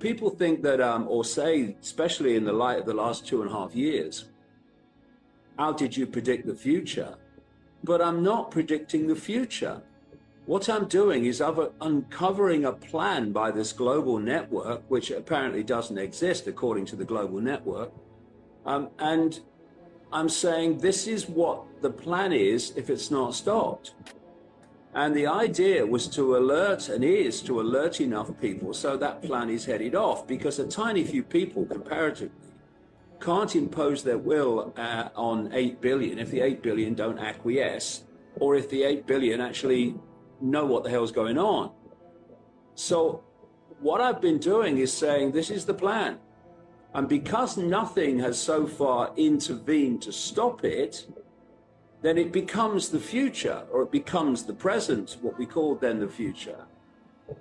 people think that, or say, especially in the light of the last 2.5 years, how did you predict the future? But I'm not predicting the future. What I'm doing is uncovering a plan by this global network, which apparently doesn't exist according to the global network. And I'm saying this is what the plan is if it's not stopped. And the idea was to alert, and is to alert enough people so that plan is headed off, because a tiny few people comparatively can't impose their will on 8 billion if the 8 billion don't acquiesce, or if the 8 billion actually know what the hell's going on. So what I've been doing is saying this is the plan. And because nothing has so far intervened to stop it, then it becomes the future, or it becomes the present, what we call then the future.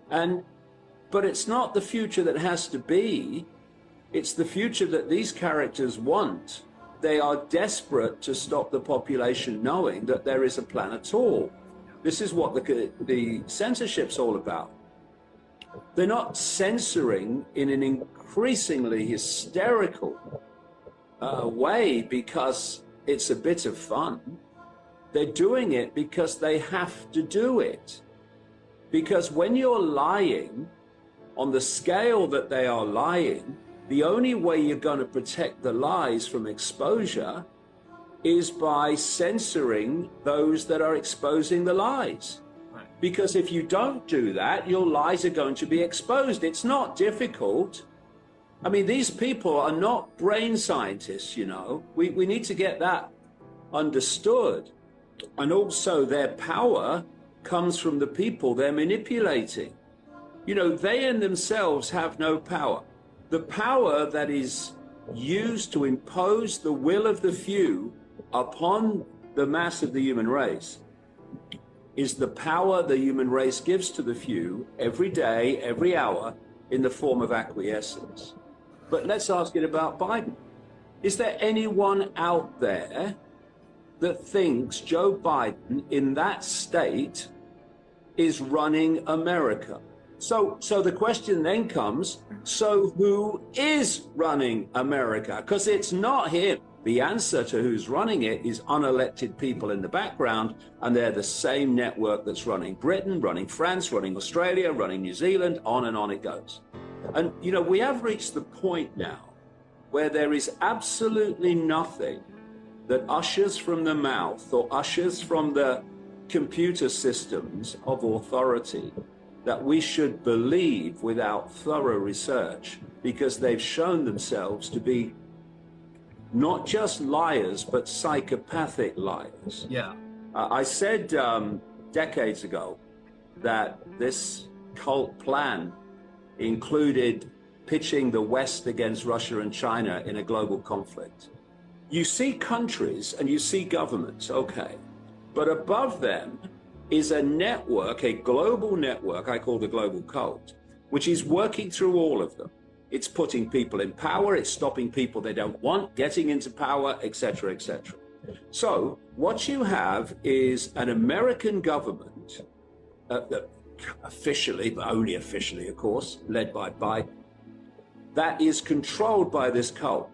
But it's not the future that has to be, it's the future that these characters want. They are desperate to stop the population knowing that there is a plan at all. This is what the censorship's all about. They're not censoring in an increasingly hysterical way because it's a bit of fun. They're doing it because they have to do it. Because when you're lying on the scale that they are lying, the only way you're going to protect the lies from exposure is by censoring those that are exposing the lies. Because if you don't do that, your lies are going to be exposed. It's not difficult. I mean, these people are not brain scientists, you know. We need to get that understood. And also their power comes from the people they're manipulating. You know, they in themselves have no power. The power that is used to impose the will of the few upon the mass of the human race is the power the human race gives to the few every day, every hour, in the form of acquiescence. But let's ask it about Biden. Is there anyone out there that thinks Joe Biden in that state is running America? So the question then comes, so who is running America? Because it's not him. The answer to who's running it is unelected people in the background, and they're the same network that's running Britain, running France, running Australia, running New Zealand, on and on it goes. And, you know, we have reached the point now where there is absolutely nothing that ushers from the mouth or ushers from the computer systems of authority that we should believe without thorough research, because they've shown themselves to be not just liars, but psychopathic liars. Yeah. I said decades ago that this cult plan included pitching the West against Russia and China in a global conflict. You see countries and you see governments, okay, but above them is a network, a global network I call the global cult, which is working through all of them. It's putting people in power, it's stopping people they don't want getting into power, etc., etc. So what you have is an American government, officially, but only officially, of course, led by Biden, that is controlled by this cult.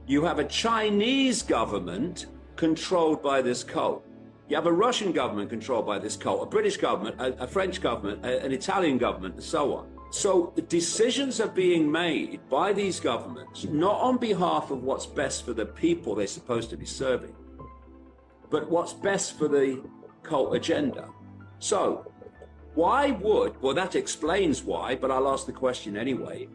You have a Chinese government controlled by this cult. You have a Russian government controlled by this cult, a British government, a French government, an Italian government, and so on. So the decisions are being made by these governments, not on behalf of what's best for the people they're supposed to be serving, but what's best for the cult agenda. So why would, well, that explains why, but I'll ask the question anyway.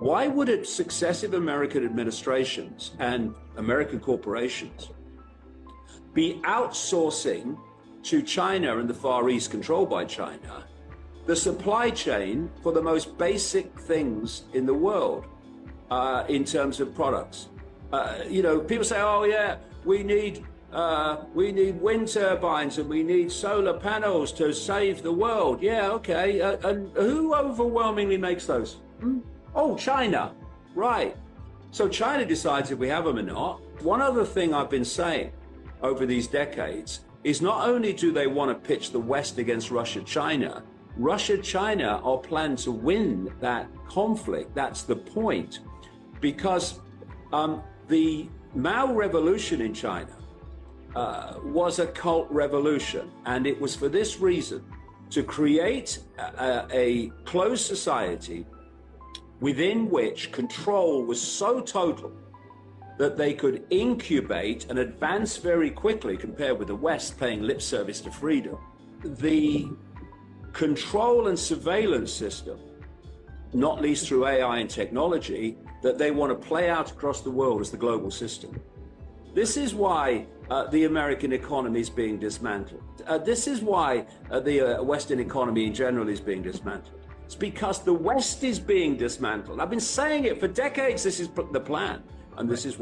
Why would it successive American administrations and American corporations be outsourcing to China and the Far East, controlled by China, the supply chain for the most basic things in the world in terms of products? You know, people say, oh yeah, we need wind turbines and we need solar panels to save the world. Yeah, okay. And who overwhelmingly makes those? Oh, China. Right. So China decides if we have them or not. One other thing I've been saying over these decades is not only do they want to pitch the West against Russia, China are planned to win that conflict. That's the point. Because the Mao Revolution in China was a cult revolution. And it was for this reason, to create a closed society within which control was so total that they could incubate and advance very quickly compared with the West paying lip service to freedom. The control and surveillance system, not least through AI and technology, that they want to play out across the world as the global system. This is why the American economy is being dismantled. This is why the Western economy in general is being dismantled. It's because the West is being dismantled. I've been saying it for decades. This is the plan, and this is why.